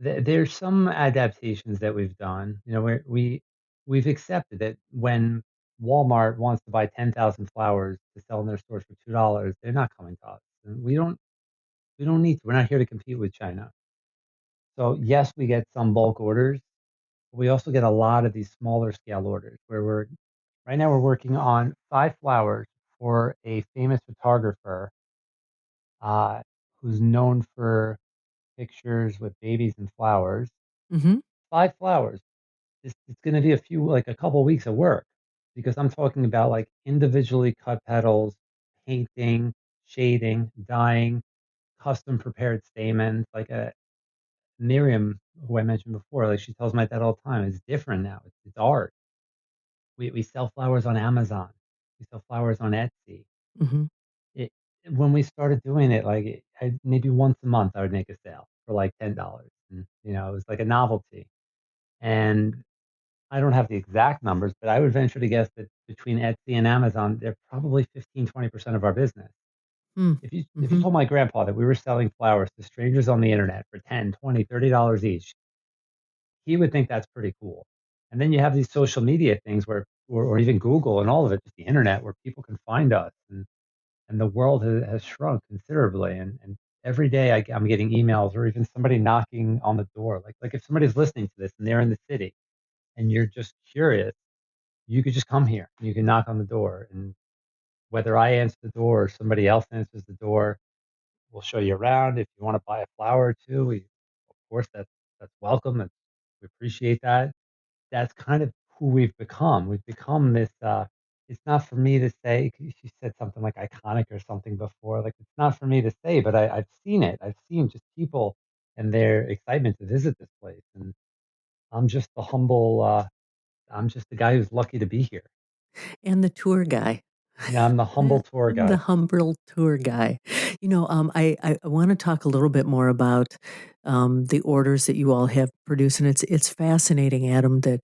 There's some adaptations that we've done. Where we've accepted that when Walmart wants to buy 10,000 flowers to sell in their stores for $2, they're not coming to us. And we don't need to. We're not here to compete with China. So yes, we get some bulk orders. But we also get a lot of these smaller scale orders where right now we're working on 5 flowers for a famous photographer, uh, who's known for pictures with babies and flowers. Mm-hmm. 5 flowers. It's going to be like a couple weeks of work, because I'm talking about like individually cut petals, painting, shading, dyeing, custom prepared stamens. Like Miriam, who I mentioned before, like she tells my dad all the time, it's different now. It's art. We sell flowers on Amazon. We sell flowers on Etsy. Mm-hmm. It When we started doing it, like maybe once a month, I would make a sale for like $10, and it was like a novelty. And I don't have the exact numbers, but I would venture to guess that between Etsy and Amazon, they're probably 15-20% of our business. If you Mm-hmm. told my grandpa that we were selling flowers to strangers on the internet for 10, 20, $30 each, he would think that's pretty cool. And then you have these social media things where, or even Google and all of it, just the internet, where people can find us, and the world has shrunk considerably. And every day I'm getting emails or even somebody knocking on the door. Like if somebody's listening to this and they're in the city and you're just curious, you could just come here. You can knock on the door, and whether I answer the door or somebody else answers the door, we'll show you around. If you want to buy a flower or two, of course that's welcome. We appreciate that. That's kind of who we've become. We've become this. It's not for me to say. She said something like iconic or something before. Like it's not for me to say, but I've seen it. I've seen just people and their excitement to visit this place, and I'm just the humble. I'm just the guy who's lucky to be here. And the tour guy. Yeah, I'm the humble tour The guide. humble tour guy. I want to talk a little bit more about the orders that you all have produced, and it's fascinating, Adam, that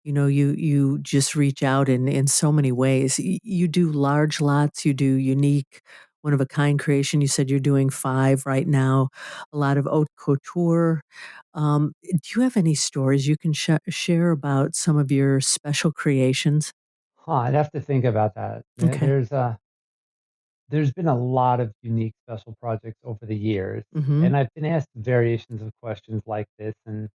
you just reach out in so many ways. You do large lots, you do unique, one of a kind creation. You said you're doing 5 right now, a lot of haute couture. Do you have any stories you can share about some of your special creations? Huh, I'd have to think about that. Okay. There's been a lot of unique special projects over the years, Mm-hmm. and I've been asked variations of questions like this, and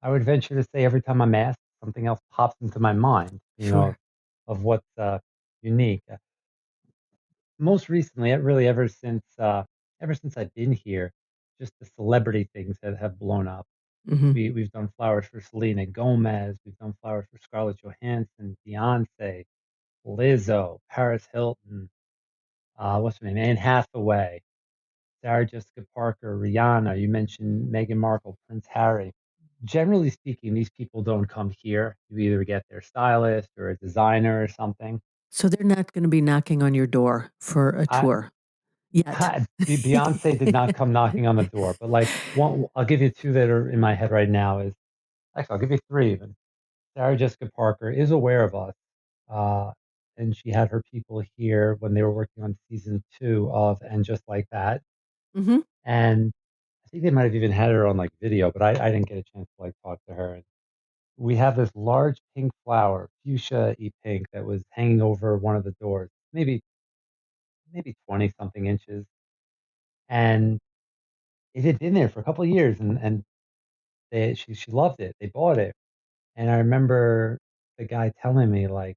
I would venture to say every time I'm asked, something else pops into my mind, Sure. of what's unique. Most recently, really ever since I've been here, just the celebrity things that have blown up. Mm-hmm. We've done flowers for Selena Gomez, we've done flowers for Scarlett Johansson, Beyoncé, Lizzo, Paris Hilton, what's her name, Anne Hathaway, Sarah Jessica Parker, Rihanna. You mentioned Meghan Markle, Prince Harry. Generally speaking, these people don't come here. You either get their stylist or a designer or something. So they're not gonna be knocking on your door for a I, tour yet. Beyonce did not come knocking on the door, but like one, I'll give you two that are in my head right now. Is actually I'll give you three even. Sarah Jessica Parker is aware of us, uh, and she had her people here when they were working on season 2 of And Just Like That, Mhm. and I think they might have even had her on like video, but I didn't get a chance to like talk to her. And we have this large pink flower, fuchsia y pink, that was hanging over one of the doors, maybe 20 something inches, and it had been there for a couple of years, and she loved it. They bought it, and I remember the guy telling me like,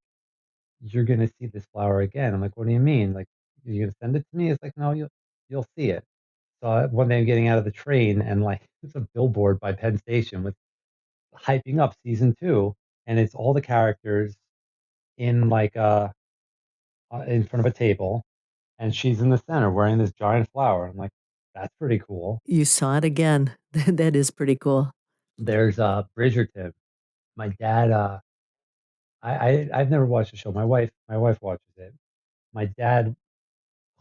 "You're gonna see this flower again." I'm like, "What do you mean? Like, you gonna send it to me?" It's like, "No, you'll see it." So one day I'm getting out of the train, and like it's a billboard by Penn Station with hyping up season 2, and it's all the characters in like in front of a table, and she's in the center wearing this giant flower. I'm like, that's pretty cool. You saw it again. That is pretty cool. There's Bridgerton. My dad, I've never watched the show. My wife watches it. My dad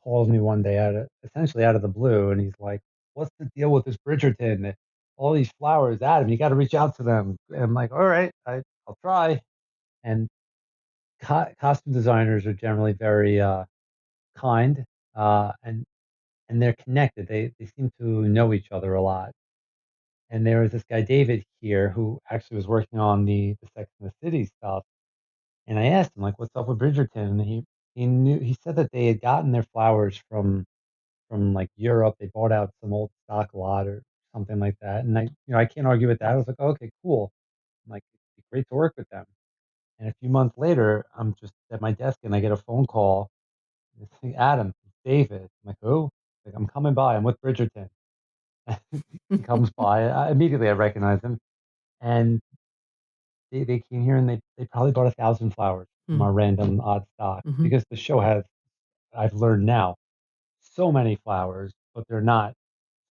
calls me one day essentially out of the blue, and he's like, "What's the deal with this Bridgerton? All these flowers, Adam. You got to reach out to them." And I'm like, "All right, I'll try." And costume designers are generally very kind, and they're connected. They seem to know each other a lot. And there was this guy David here who actually was working on the Sex and the City stuff. And I asked him like, "What's up with Bridgerton?" And he said that they had gotten their flowers from like Europe. They bought out some old stock lot or something like that. And I can't argue with that. I was like, "Okay, cool." I'm like, "It'd be great to work with them." And a few months later, I'm just at my desk and I get a phone call. It's like, "Adam, it's David." I'm like, "Who?" Like, "I'm coming by. I'm with Bridgerton." He comes by. Immediately I recognize him. And they came here and they probably bought 1,000 flowers from Mm. our random odd stock Mhm. because the show has, I've learned now, so many flowers, but they're not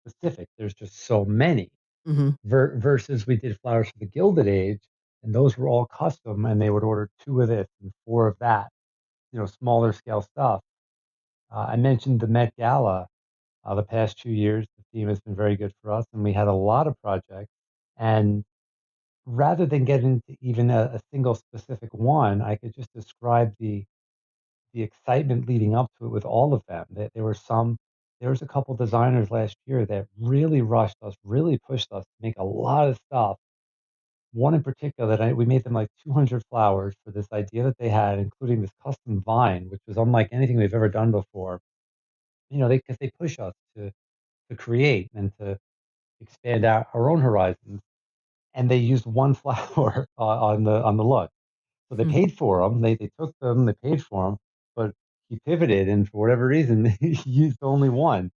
specific. There's just so many. Mhm. Versus we did flowers for the Gilded Age, and those were all custom, and they would order 2 of this and 4 of that, smaller scale stuff. I mentioned the Met Gala. The past 2 years, the theme has been very good for us, and we had a lot of projects. And rather than get into even a single specific one, I could just describe the excitement leading up to it with all of them. There was a couple designers last year that really rushed us, really pushed us to make a lot of stuff. One in particular we made them like 200 flowers for this idea that they had, including this custom vine, which was unlike anything we've ever done before. Because they push us to create and to expand our own horizons. And they used one flower on the look. So they Mm. paid for them. They took them. They paid for them, but he pivoted, and for whatever reason, he used only one.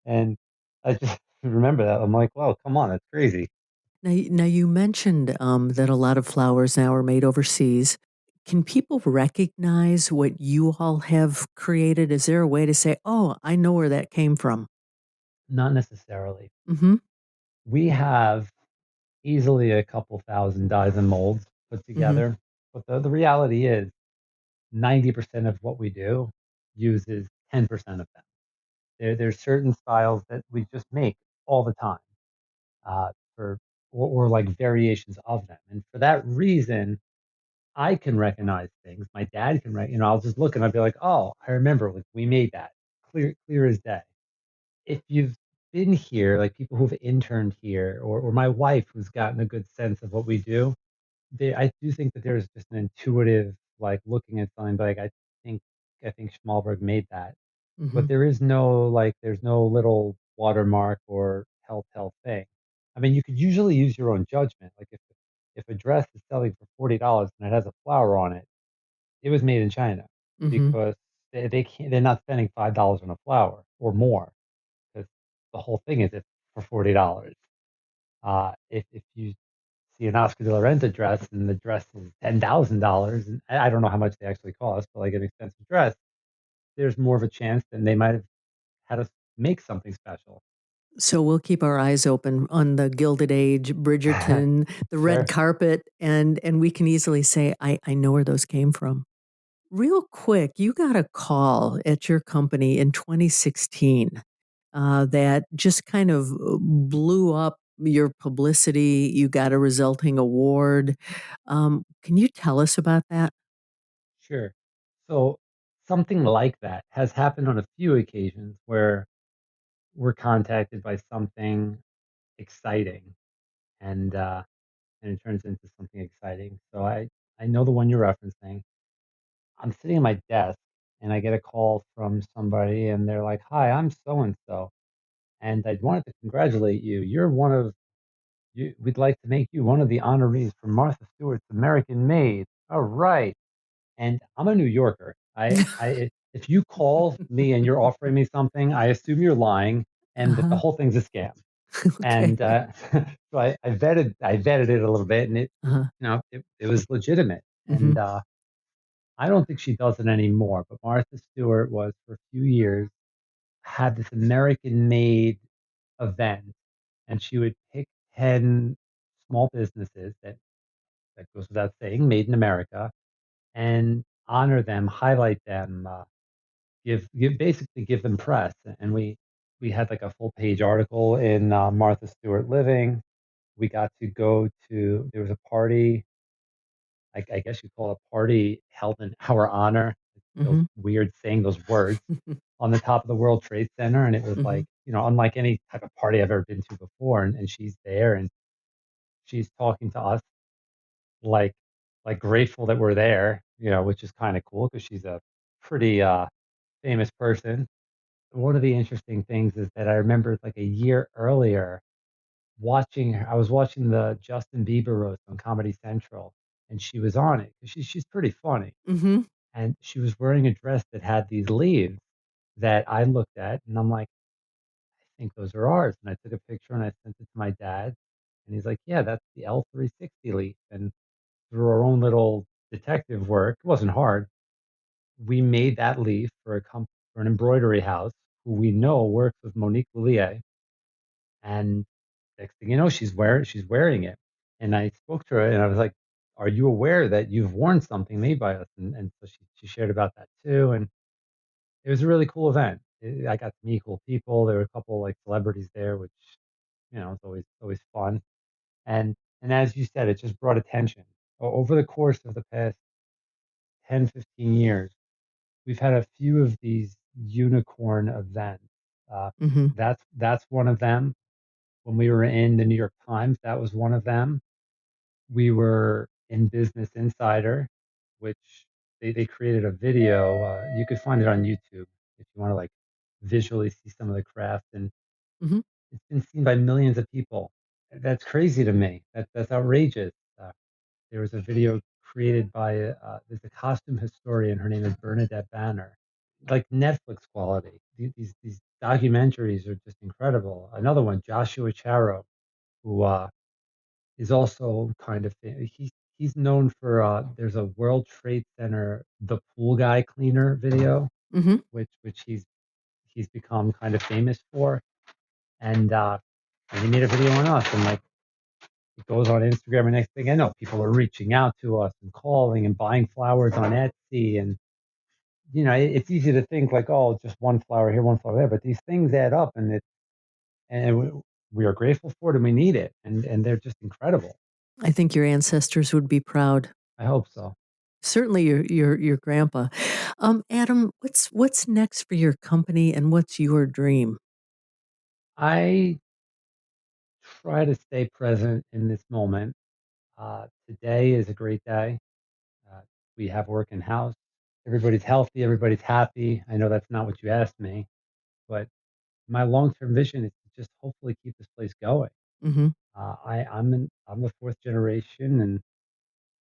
And I just remember that. I'm like, "Well, come on, that's crazy." Now you mentioned that a lot of flowers now are made overseas. Can people recognize what you all have created? Is there a way to say, "Oh, I know where that came from"? Not necessarily. Mm-hmm. We have easily a couple thousand dyes and molds put Mm-hmm. together, but the reality is 90% of what we do uses 10% of them. There's certain styles that we just make all the time, for or like variations of them. And for that reason, I can recognize things. My dad can I'll just look and I'll be like, oh, I remember, like, we made that clear as day. If you've been here, like people who've interned here, or my wife who's gotten a good sense of what we do, I do think that there's just an intuitive, like, looking at something, like, think I think Schmalberg made that. Mm-hmm. But there's no little watermark or telltale thing. I mean, you could usually use your own judgment. Like, if a dress is selling for $40 and it has a flower on it, it was made in China, Mm-hmm. because they're not spending $5 on a flower or more, because the whole thing is, it's for $40. If you see an Oscar de la Renta dress and the dress is $10,000, and I don't know how much they actually cost, but like an expensive dress, there's more of a chance than they might have had us make something special. So we'll keep our eyes open on the Gilded Age, Bridgerton, the red Sure. carpet, and we can easily say, I know where those came from. Real quick, you got a call at your company in 2016 that just kind of blew up your publicity. You got a resulting award. Can you tell us about that? Sure. So something like that has happened on a few occasions where we're contacted by something exciting, and and it turns into something exciting. So I know the one you're referencing. I'm sitting at my desk and I get a call from somebody and they're like, "Hi, I'm so and so, and I wanted to congratulate you. You're one of you. We'd like to make you one of the honorees for Martha Stewart's American Made." All right. And I'm a New Yorker. If you call me and you're offering me something, I assume you're lying and that the Uh-huh. whole thing's a scam. Okay. And so I vetted it a little bit, and Uh-huh. it was legitimate. Mm-hmm. And I don't think she does it anymore. But Martha Stewart was, for a few years, had this American made event, and she would pick 10 small businesses that goes without saying, made in America, and honor them, highlight them, give them press. And we had like a full page article in Martha Stewart Living. We got to go to There was a party, I guess you call it a party, held in our honor. It feels Mm-hmm. weird saying those words, on the top of the World Trade Center, and it was Mm-hmm. like, unlike any type of party I've ever been to before. And she's there, and she's talking to us, like grateful that we're there, which is kind of cool because she's a pretty famous person. One of the interesting things is that I remember, like, a year earlier, I was watching the Justin Bieber roast on Comedy Central, and she was on it. She's pretty funny, Mm-hmm. and she was wearing a dress that had these leaves that I looked at, and I'm like, I think those are ours. And I took a picture and I sent it to my dad, and he's like, yeah, that's the L360 leaf. And through our own little detective work, it wasn't hard. We made that leaf for for an embroidery house who we know works with Monique Lullier. And next thing you know, she's wearing it. And I spoke to her and I was like, "Are you aware that you've worn something made by us?" And so she shared about that too. And it was a really cool event. I got to meet cool people. There were a couple, like, celebrities there, which, it's always fun. And as you said, it just brought attention. Over the course of the past 10, 15 years, we've had a few of these unicorn events. Uh, Mm-hmm. that's one of them. When we were in the New York Times, that was one of them. We were in Business Insider, which they created a video. You could find it on YouTube if you want to, like, visually see some of the craft, and Mm-hmm. it's been seen by millions of people. That's crazy to me. That's outrageous. There was a video created by there's a costume historian. Her name is Bernadette Banner, like Netflix quality. These documentaries are just incredible. Another one, Joshua Charo, who is also kind of he's known for there's a World Trade Center the pool guy cleaner video, Hmm. which he's become kind of famous for, and he made a video on us, and like it goes on Instagram, and next thing I know, people are reaching out to us and calling and buying flowers on Etsy, and it's easy to think like, oh, just one flower here, one flower there, but these things add up, and we are grateful for it, and we need it, and they're just incredible. I think your ancestors would be proud. I hope so. Certainly, your grandpa. Adam, what's next for your company, and what's your dream? I try to stay present in this moment. Today is a great day. Uh, we have work in house. Everybody's healthy. Everybody's happy. I know that's not what you asked me, but my long term vision is to just hopefully keep this place going. Hmm. I'm the fourth generation, and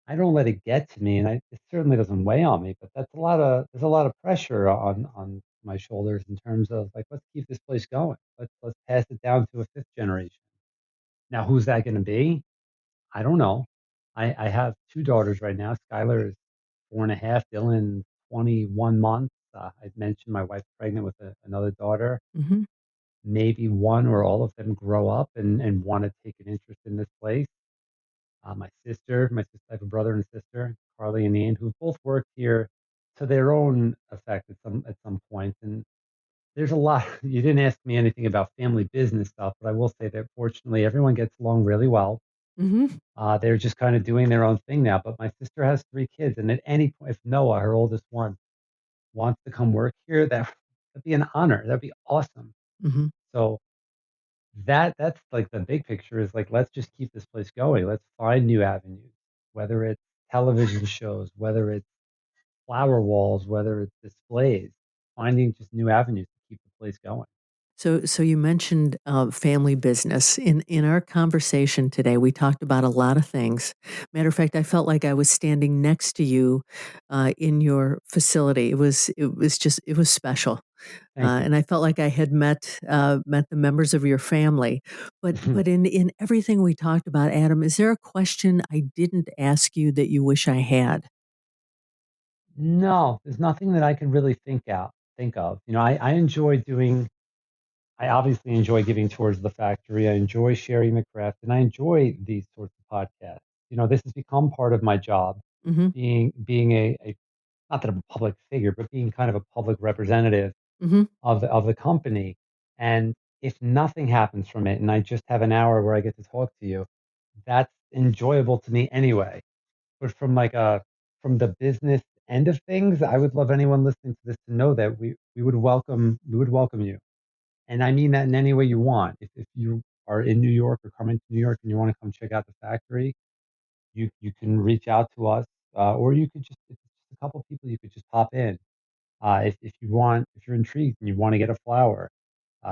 I don't let it get to me, and it certainly doesn't weigh on me. But there's a lot of pressure on my shoulders in terms of like, let's keep this place going. Let's pass it down to a fifth generation. Now, who's that going to be? I don't know. I have two daughters right now. Skylar is 4.5. Dylan's 21 months. I mentioned my wife's pregnant with another daughter. Hmm. Maybe one or all of them grow up and want to take an interest in this place. I have a brother and sister, Carly and Ian, who both worked here to their own effect at some point. And there's a lot. You didn't ask me anything about family business stuff, but I will say that fortunately everyone gets along really well. Hmm. They're just kind of doing their own thing now. But my sister has three kids, and at any point, if Noah, her oldest one, wants to come work here, that'd be an honor. That'd be awesome. Hmm. So that's like the big picture is like let's just keep this place going. Let's find new avenues, whether it's television shows, whether it's flower walls, whether it's displays, finding just new avenues to keep the place going. So you mentioned family business. In our conversation today, we talked about a lot of things. Matter of fact, I felt like I was standing next to you in your facility. It was special, Thank you. and I felt like I had met the members of your family. But in everything we talked about, Adam, is there a question I didn't ask you that you wish I had? No, there's nothing that I can really think of. I enjoy doing I obviously enjoy giving tours of the factory. I enjoy sharing the craft, and I enjoy these sorts of podcasts. This has become part of my job, Hmm. being a not that I'm a public figure, but being kind of a public representative Hmm. of the company. And if nothing happens from it, and I just have an hour where I get to talk to you, that's enjoyable to me anyway. But from the business end of things, I would love anyone listening to this to know that we would welcome you, and I mean that in any way you want. If you are in New York or coming to New York and you want to come check out the factory, you can reach out to us, or you could just if it's just a couple people, you could just pop in. If you're intrigued and you want to get a flower,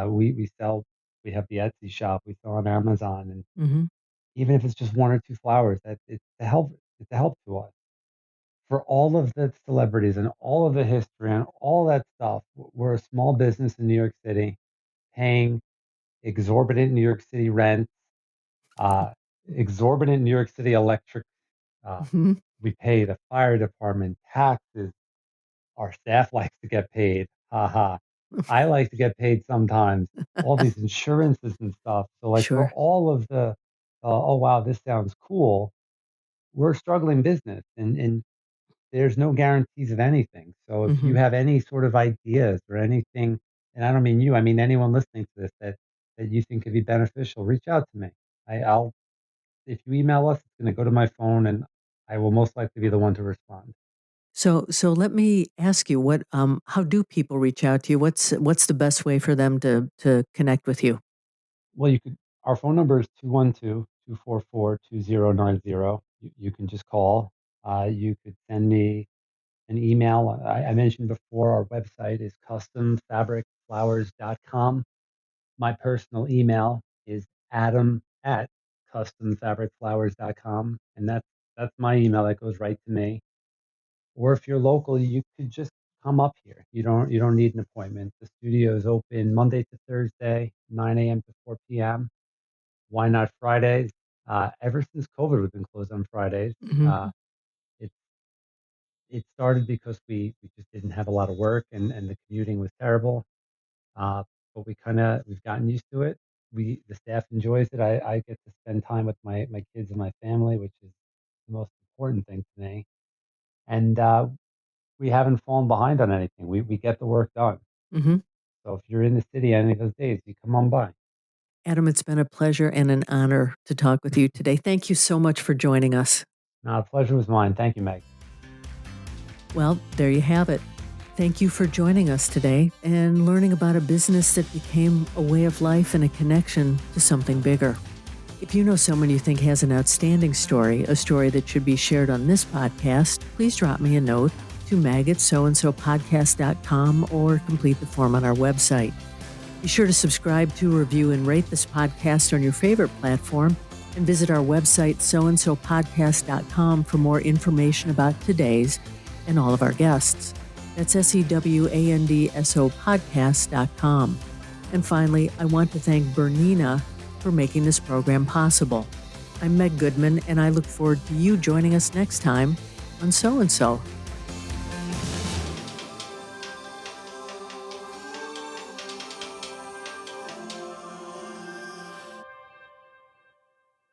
we sell. We have the Etsy shop. We sell on Amazon, and Hmm. even if it's just one or two flowers, that it's a help to us. For all of the celebrities and all of the history and all that stuff, we're a small business in New York City, paying exorbitant New York City rent, uh, exorbitant New York City electric. Uh, Hmm. we pay the fire department taxes. Our staff likes to get paid. Haha. I like to get paid sometimes. All these insurances and stuff. So, like for Sure. all of oh wow, this sounds cool. We're a struggling business, and there's no guarantees of anything. So, if you Hmm. have any sort of ideas or anything, and I don't mean you, I mean anyone listening to this that you think could be beneficial, reach out to me. I'll If you email us, it's going to go to my phone, and I will most likely be the one to respond. So let me ask you, how do people reach out to you? What's the best way for them to connect with you? Well, our phone number is 212-244-2090. You can just call. You could send me an email. I mentioned before our website is customfabricflowers.com. My personal email is adam@customfabricflowers.com. And that's my email that goes right to me. Or if you're local, you could just come up here. You don't need an appointment. The studio is open Monday to Thursday, 9 a.m. to 4 p.m. Why not Fridays? Ever since COVID, we've been closed on Fridays. Hmm. It it started because we just didn't have a lot of work and the commuting was terrible. Uh, but we've gotten used to it. The staff enjoys it. I get to spend time with my kids and my family, which is the most important thing to me. And we haven't fallen behind on anything. We get the work done. Hmm. So if you're in the city any of those days, you come on by. Adam, it's been a pleasure and an honor to talk with you today. Thank you so much for joining us. No, the pleasure was mine. Thank you, Meg. Well, there you have it. Thank you for joining us today and learning about a business that became a way of life and a connection to something bigger. If you know someone you think has an outstanding story, a story that should be shared on this podcast, please drop me a note to mag@soandsopodcast.com or complete the form on our website. Be sure to subscribe to, review, and rate this podcast on your favorite platform and visit our website, soandsopodcast.com, for more information about today's and all of our guests. That's SEWANDSO podcast.com. And finally, I want to thank Bernina for making this program possible. I'm Meg Goodman, and I look forward to you joining us next time on So and So.